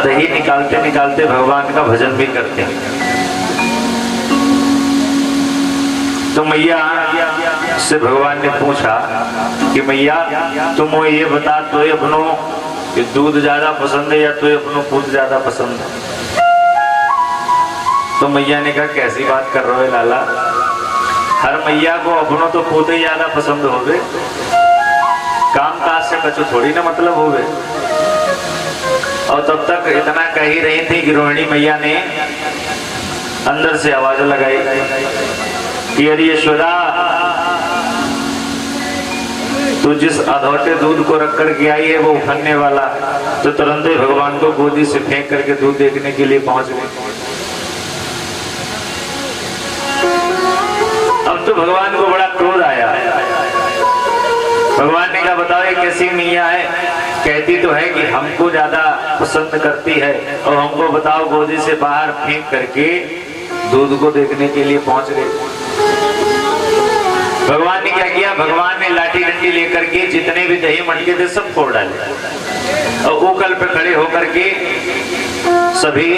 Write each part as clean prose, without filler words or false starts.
दही निकालते निकालते भगवान का भजन भी करते हैं। तो मैया से भगवान ने पूछा कि मैया तुम ये बता, तो ये अपनों कि दूध ज्यादा पसंद है या तो अपनों पूत ज्यादा पसंद है? तो मैया ने कहा कैसी बात कर रहे हो लाला, हर मैया को अपनों तो पूत ही ज्यादा पसंद हो गए, काम काज से कछु थोड़ी ना मतलब हो गए। और तब तक इतना कह ही रही थी कि रोहिणी मैया ने अंदर से आवाज लगाई कि अरे यशोदा, तू जिस अधौटे दूध को रख कर के आई है वो उफनने वाला। तो तुरंत ही भगवान को गोदी से फेंक करके दूध देखने के लिए पहुंच गए। अब तो भगवान को बड़ा क्रोध आया। भगवान ने कहा बताओ ये कैसी मैया है, कहती तो है कि हमको ज्यादा पसंद करती है और हमको बताओ गोदी से बाहर फेंक करके दूध को देखने के लिए पहुंच गए। भगवान ने क्या किया, भगवान ने लाठी डंडी लेकर के जितने भी दही मटके थे सब फोड़ डाले और ऊकल पे खड़े होकर के सभी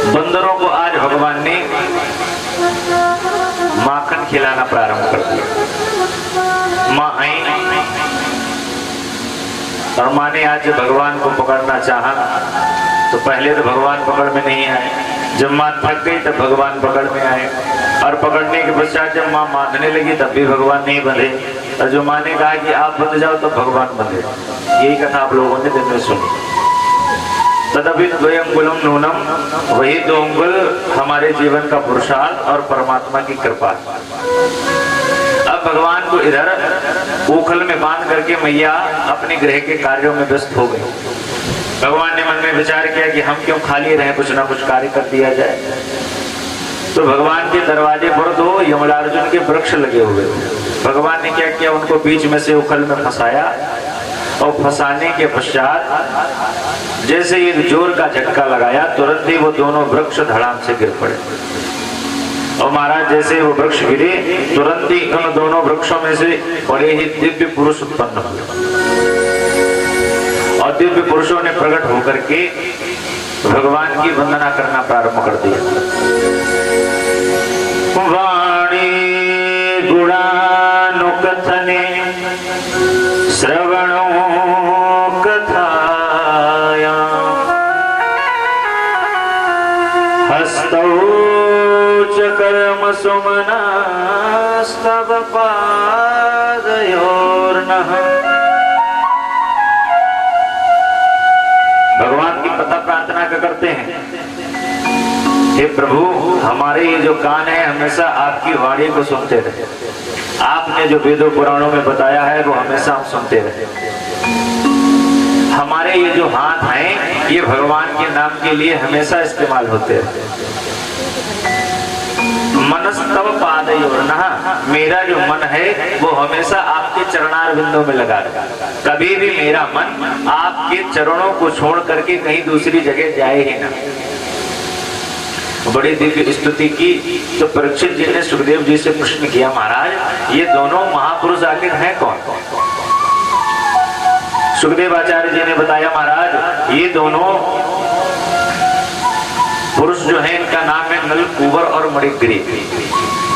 बंदरों को आज भगवान ने माखन खिलाना प्रारंभ कर दिया। माँ आई और माँ ने आज भगवान को पकड़ना चाहा तो पहले तो भगवान पकड़ में नहीं आए, जब माँ थक गई तब भगवान पकड़ में आए और पकड़ने के पश्चात जब माँ बांधने लगी तब भी भगवान नहीं बंधे और जो माँ ने कहा कि आप बंध जाओ तो भगवान बंधे। यही कथा आप लोगों ने दिन में सुनी। तदपि द्वयंगुलम नूनम, वही दो अंगुल हमारे जीवन का पुरुषार्थ और परमात्मा की कृपा। अब भगवान को इधर ऊखल में बांध करके मैया अपने गृह के कार्यों में व्यस्त हो गई। भगवान ने मन में विचार किया कि हम क्यों खाली रहे, कुछ ना कुछ कार्य कर दिया जाए। तो भगवान के दरवाजे पर दो यमलार्जुन के वृक्ष लगे हुए थे। भगवान ने क्या किया, उनको बीच में से उखल में फंसाया और फंसाने के पश्चात जैसे एक जोर का झटका लगाया तुरंत ही वो दोनों वृक्ष धड़ाम से गिर पड़े। और महाराज जैसे वो वृक्ष गिरे तुरंत ही उन दोनों वृक्षों में से बड़े ही दिव्य पुरुष उत्पन्न हुए और दिव्य पुरुषों ने प्रकट होकर के भगवान की वंदना करना प्रारंभ कर दिया। वाणी गुणानुकथने श्रवणो कथाया हस्तौ च कर्म सुमनास्तव पादयोर्नः। भगवान की पता प्रार्थना क्या करते हैं, हे प्रभु हमारे ये जो कान है हमेशा आपकी वाणी को सुनते रहे, आपने जो वेदों पुराणों में बताया है वो हमेशा हम सुनते रहे। हमारे ये जो हाथ हैं ये भगवान के नाम के लिए हमेशा इस्तेमाल होते रहे। मनस्तव पादयोर्नः, मेरा जो मन है वो हमेशा आपके चरणार बिंदों में लगा रहे, कभी भी मेरा मन आपके चरणों को छोड़ करके कहीं दूसरी जगह जाए ही ना। बड़ी दिव्य स्तुति की। तो परीक्षित जी ने सुखदेव जी से प्रश्न किया, महाराज ये दोनों महापुरुष आखिर हैं कौन? सुखदेव आचार्य जी ने बताया, महाराज ये दोनों पुरुष जो हैं इनका नाम है नल, कुंवर और मणिग्री।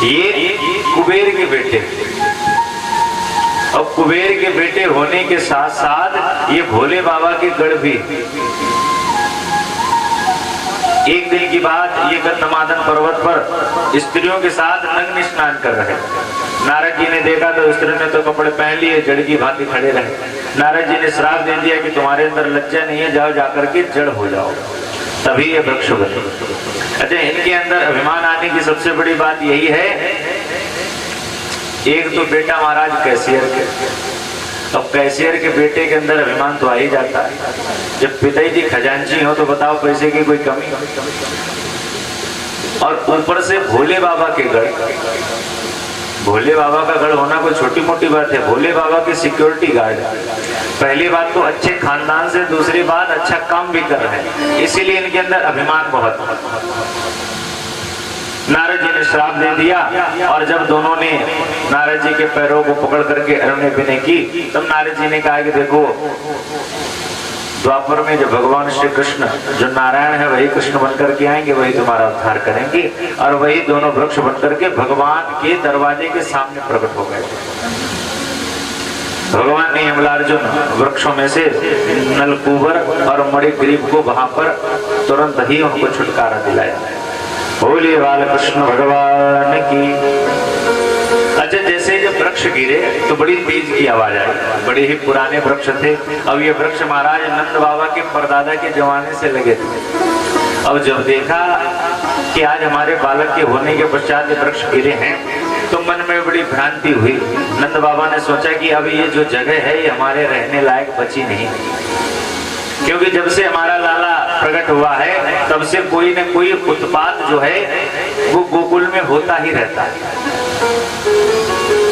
ये कुबेर के बेटे और कुबेर के बेटे होने के साथ साथ ये भोले बाबा के गढ़ भी। एक दिन की बात, ये गंधमादन पर्वत पर स्त्रियों के साथ नग्न स्नान कर रहे। नारद जी ने देखा तो स्त्री ने तो कपड़े पहन लिए, जड़ की भांति खड़े रहे। नारद जी ने श्राप दे दिया कि तुम्हारे अंदर लज्जा नहीं है, जाओ जाकर के जड़ हो जाओ। तभी ये वृक्ष बने। अच्छा, इनके अंदर अभिमान आने की सबसे बड़ी बात यही है, एक तो बेटा महाराज कैशियर के, अब कैशियर के बेटे के अंदर अभिमान तो आ ही जाता है। जब पिताजी खजांची हो तो बताओ पैसे की कोई कमी। और ऊपर से भोले बाबा के गढ़, भोले बाबा का गढ़ होना कोई छोटी मोटी बात है। भोले बाबा के सिक्योरिटी गार्ड, पहली बात तो अच्छे खानदान से, दूसरी बात अच्छा काम भी कर रहे हैं, इसीलिए इनके अंदर अभिमान बहुत। नारद जी ने श्राप दे दिया और जब दोनों ने नारद जी के पैरों को पकड़ करके अरुण विनय की, तब नारद जी ने कहा कि देखो द्वापर में जो भगवान श्री कृष्ण जो नारायण है वही कृष्ण बनकर के आएंगे, वही तुम्हारा उद्धार करेंगे। और वही दोनों वृक्ष बनकर के भगवान के दरवाजे के सामने प्रकट हो गए। भगवान ने यमलार्जुन वृक्षों में से नलकूबर और मणिग्रीव को वहां पर तुरंत ही उनको छुटकारा दिलाया। बोलिए बालकृष्ण भगवान की। अच्छा, जैसे जब वृक्ष गिरे तो बड़ी तेज की आवाज आई। बड़े ही पुराने वृक्ष थे। अब ये वृक्ष महाराज नंद बाबा के परदादा के जमाने से लगे थे। अब जब देखा कि आज हमारे बालक के होने के पश्चात ये वृक्ष गिरे हैं तो मन में बड़ी भ्रांति हुई। नंद बाबा ने सोचा कि अब ये जो जगह है ये हमारे रहने लायक बची नहीं, क्योंकि जब से हमारा लाला प्रकट हुआ है तब से कोई न कोई उत्पात जो है वो गोकुल में होता ही रहता है।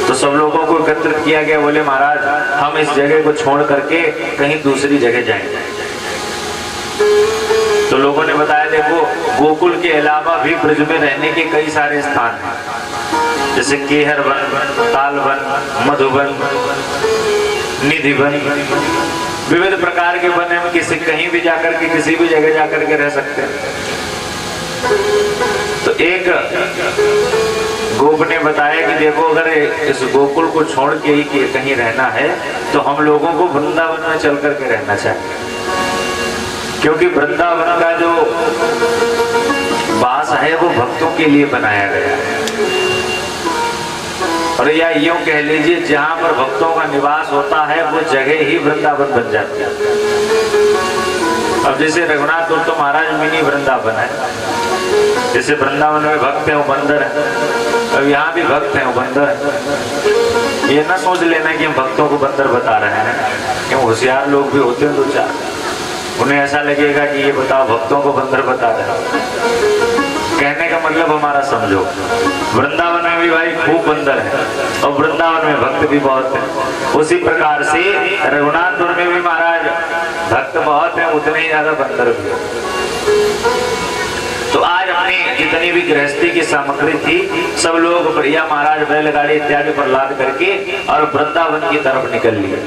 तो सब लोगों को एकत्रित किया गया। बोले महाराज हम इस जगह को छोड़ करके कहीं दूसरी जगह जाएंगे। तो लोगों ने बताया देखो गोकुल के अलावा भी ब्रज में रहने के कई सारे स्थान हैं, जैसे केहर वन, ताल वन, मधुबन, निधि वन, विविध प्रकार के वन में किसी कहीं भी जाकर के किसी भी जगह जाकर के रह सकते हैं। तो एक गोप ने बताया कि देखो अगर इस गोकुल को छोड़ के ही कहीं रहना है तो हम लोगों को वृंदावन में चल करके रहना चाहिए, क्योंकि वृंदावन का जो वास है वो भक्तों के लिए बनाया गया है। और या यूं कह लीजिए जहां पर भक्तों का निवास होता है वो जगह ही वृंदावन बन जाती है। अब जैसे रघुनाथपुर तो महाराज मिनी वृंदावन है। जैसे वृंदावन में भक्त है वो बंदर है, अब यहाँ भी भक्त है वो बंदर है। ये ना सोच लेना कि हम भक्तों को बंदर बता रहे हैं, क्यों होशियार लोग भी होते हैं दो चार, उन्हें ऐसा लगेगा कि ये बताओ भक्तों को बंदर बता रहे हैं। कहने का मतलब हमारा समझो, वृंदावन में भी भाई खूब बंदर है और वृंदावन में भक्त भी बहुत है। उसी प्रकार से रघुनाथपुर में भी महाराज भक्त बहुत है, उतने ही ज्यादा बंदर भी है। तो आज अपनी जितनी भी गृहस्थी की सामग्री थी सब लोग बढ़िया महाराज बैलगाड़ी इत्यादि पर लाद करके और वृंदावन की तरफ निकल लिए।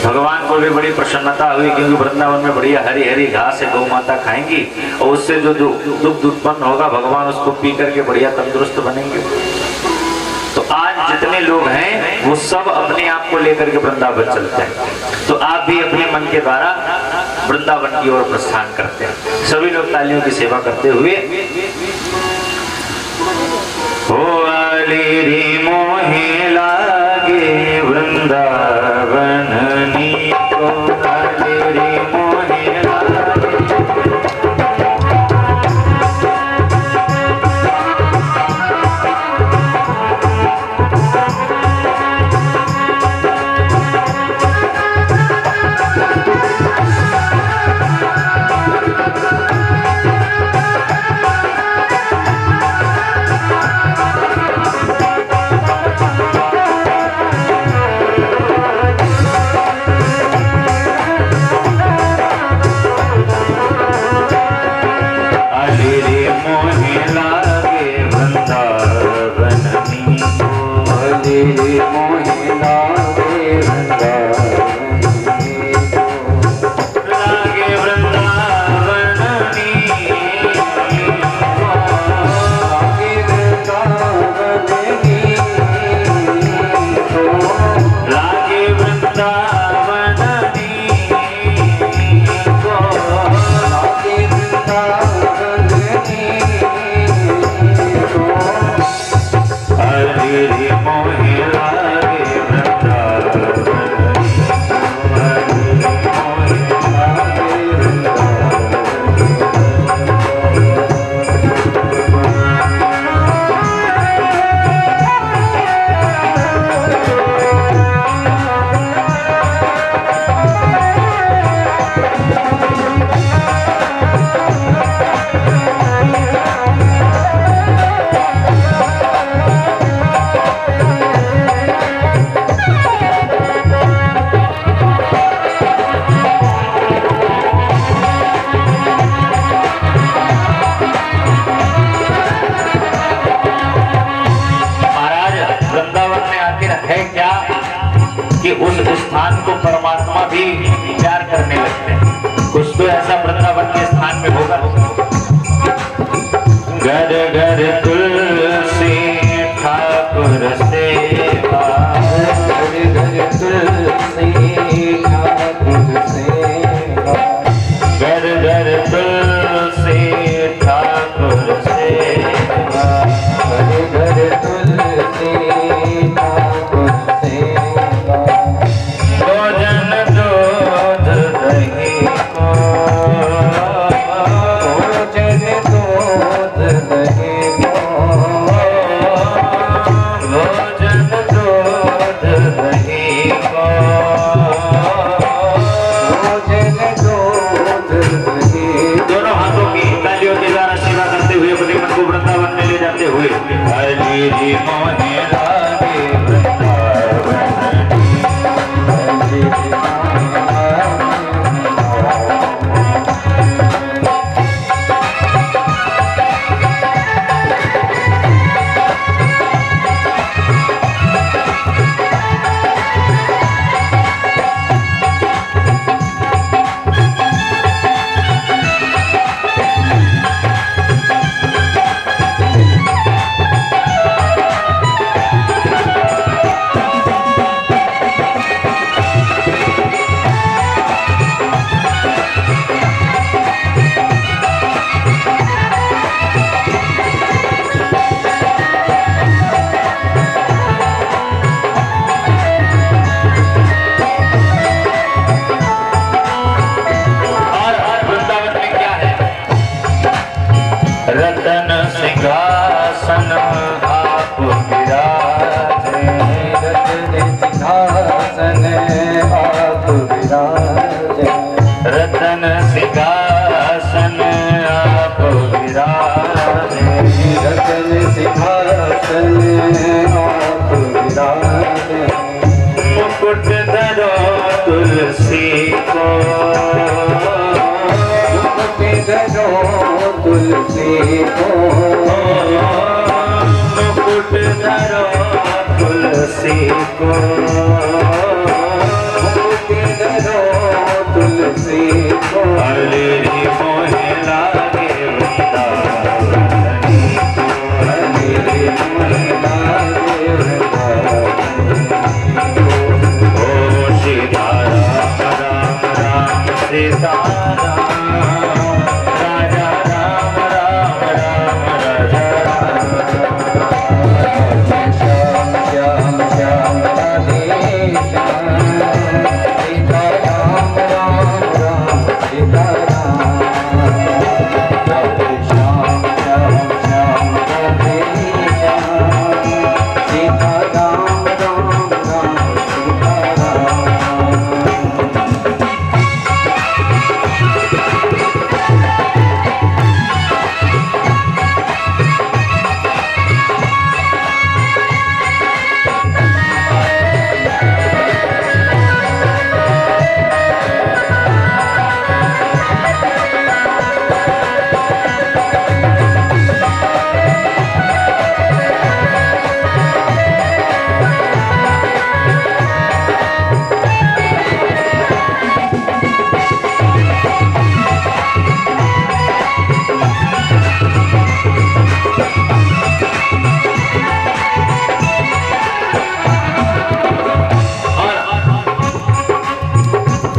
भगवान को भी बड़ी प्रसन्नता हुई, क्योंकि वृंदावन में बढ़िया हरी हरी घास है, गौ माता खाएंगी और उससे जो दुग्ध उत्पन्न होगा भगवान उसको पी करके बढ़िया तंदुरुस्त बनेंगे। तो आज जितने लोग हैं वो सब अपने आप को लेकर के वृंदावन चलते हैं। तो आप भी अपने मन के द्वारा वृंदावन की ओर प्रस्थान करते हैं। सभी लोग तालियों की सेवा करते हुए हो आली मोहे लागे वृंदावन नीको, आली मोहे लागे। प्यार करने लगते हैं। कुछ तो ऐसा वृंदावन के स्थान में होगा। घर घर तुलसी ठाकुर सेवा, घर घर तुलसी ठाकुर सेवा, घर घर तुलसी ठाकुर सेवा, घर घर तुलसी ठाकुर सेवा। भोजन दूध दही को, भोजन दूध दही को, भोजन दूध दही को, भोजन दूध दही। दोनों हाथों की तालियों के द्वारा सेवा करते हुए अपने मन को वृंदावन में ले जाते हुए हरि जी मोहे लागे वृंदावन, हरि जी मोहे रतन सिंहासन आप विराजे, रतन सिंहासन आप विराजे, रतन सिंहासन आप विराजे, रतन सिंहासन आप विराजे। मुकुट धरो तुलसी को, मुकुट धरो तुलसी को, मुकुट धरो तुलसी को, मुकुट धरो तुलसी को। हरि जी मोहे लागे वृंदावनी को, हरि जी मोहे लागे वृंदावनी को। ओ सीता राम राम राम सीता राम,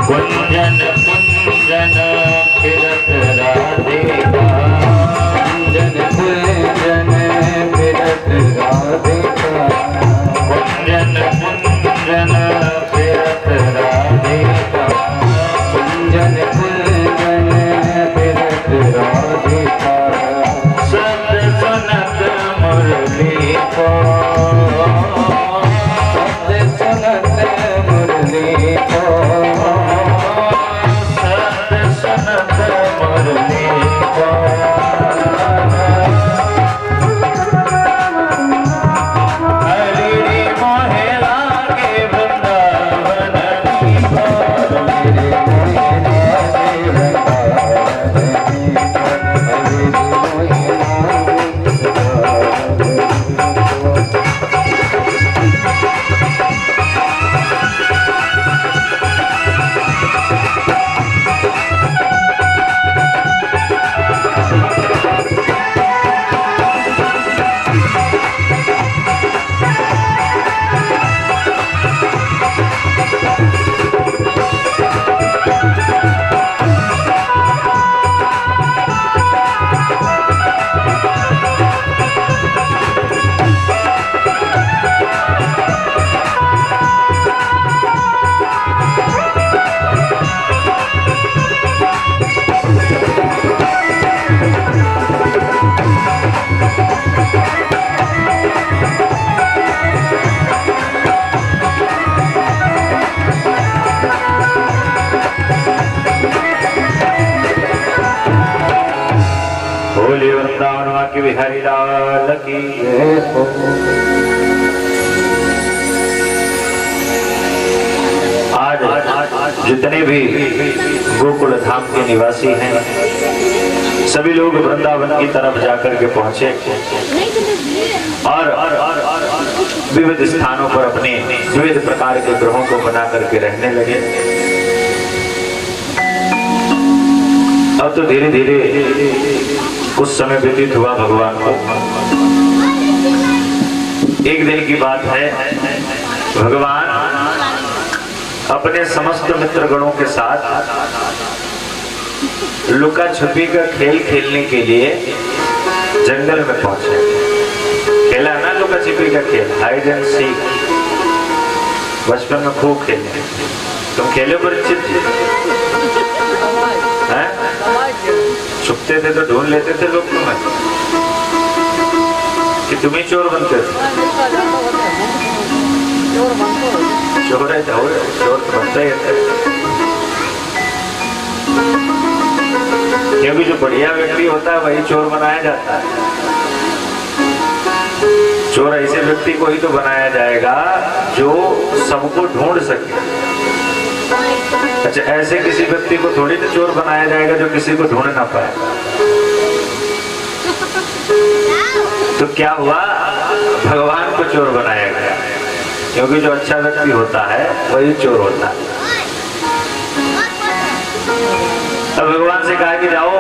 कुंजन कुंजन फिरत राधिका, कुंजन कुंजन फिरत राधिका, कुंजन कुंजन फिरत राधिका, कुंजन कुंजन फिरत राधिका। शब्द सुनत मुरली को, शब्द सुनत मुरली को, बोले वृंदावन वाकी बिहारी लाल की जय हो। आज जितने भी गोकुल धाम के निवासी हैं सभी लोग वृंदावन की तरफ जाकर के पहुंचे और विविध स्थानों पर अपने विविध प्रकार के ग्रहों को बना करके रहने लगे। अब तो धीरे धीरे कुछ समय व्यतीत हुआ भगवान को। एक दिन की बात है, भगवान अपने समस्त मित्रगणों के साथ लुका छुपी का खेल खेलने के लिए जंगल में पहुंचे। खेला ना लुका छिपी का खेल, हाइड एंड सीक, बचपन में खूब खेले। तुम खेले परिचित हैं? छुपते थे तो ढूंढ लेते थे लोग तुम्हें कि तुम ही चोर बनते थे। चोर है चोर तो बनता ही है, क्योंकि जो बढ़िया व्यक्ति होता है वही चोर बनाया जाता है। चोर ऐसे व्यक्ति को ही तो बनाया जाएगा जो सबको ढूंढ सके। अच्छा, ऐसे किसी व्यक्ति को थोड़ी तो चोर बनाया जाएगा जो किसी को ढूंढ ना पाए। तो क्या हुआ, भगवान को चोर बनाया गया, क्योंकि जो अच्छा व्यक्ति होता है वही चोर होता है। अब भगवान से कहा कि जाओ,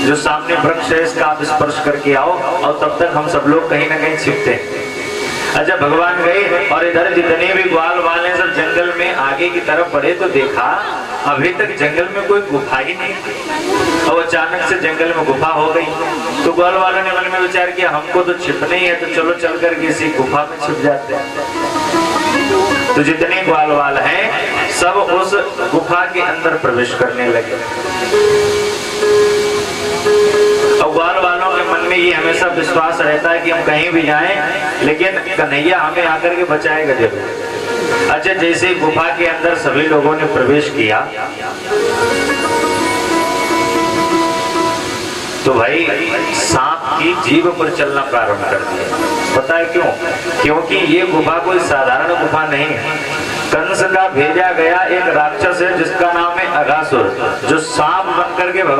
जो सामने वृक्ष है इसका आप स्पर्श करके आओ, और तब तक हम सब लोग कहीं ना कहीं छिपते हैं। अच्छा, भगवान गए और इधर जितने भी ग्वाल वाले सब जंगल में आगे की तरफ बढ़े तो देखा अभी तक जंगल में कोई गुफा ही नहीं थी, और अचानक से जंगल में गुफा हो गई। तो ग्वाल वालों ने मन में विचार किया हमको तो छिपना ही है, तो चलो चल कर किसी गुफा में छिप जाते हैं। तो जितने ग्वाल वाल हैं सब उस गुफा के अंदर प्रवेश करने लगे। और ग्वाल वालों के मन में ये हमेशा विश्वास रहता है कि हम कहीं भी जाएं लेकिन कन्हैया हमें आकर के बचाएगा जरूर। अच्छा, जैसे गुफा के अंदर सभी लोगों ने प्रवेश किया तो भाई सांप की जीभ पर चलना प्रारंभ कर दिया। पता है क्यों? क्योंकि ये गुफा कोई साधारण गुफा नहीं है। कंस का भेजा गया एक राक्षस है जिसका नाम है अघासुर, जो सांप बनकर के भगवान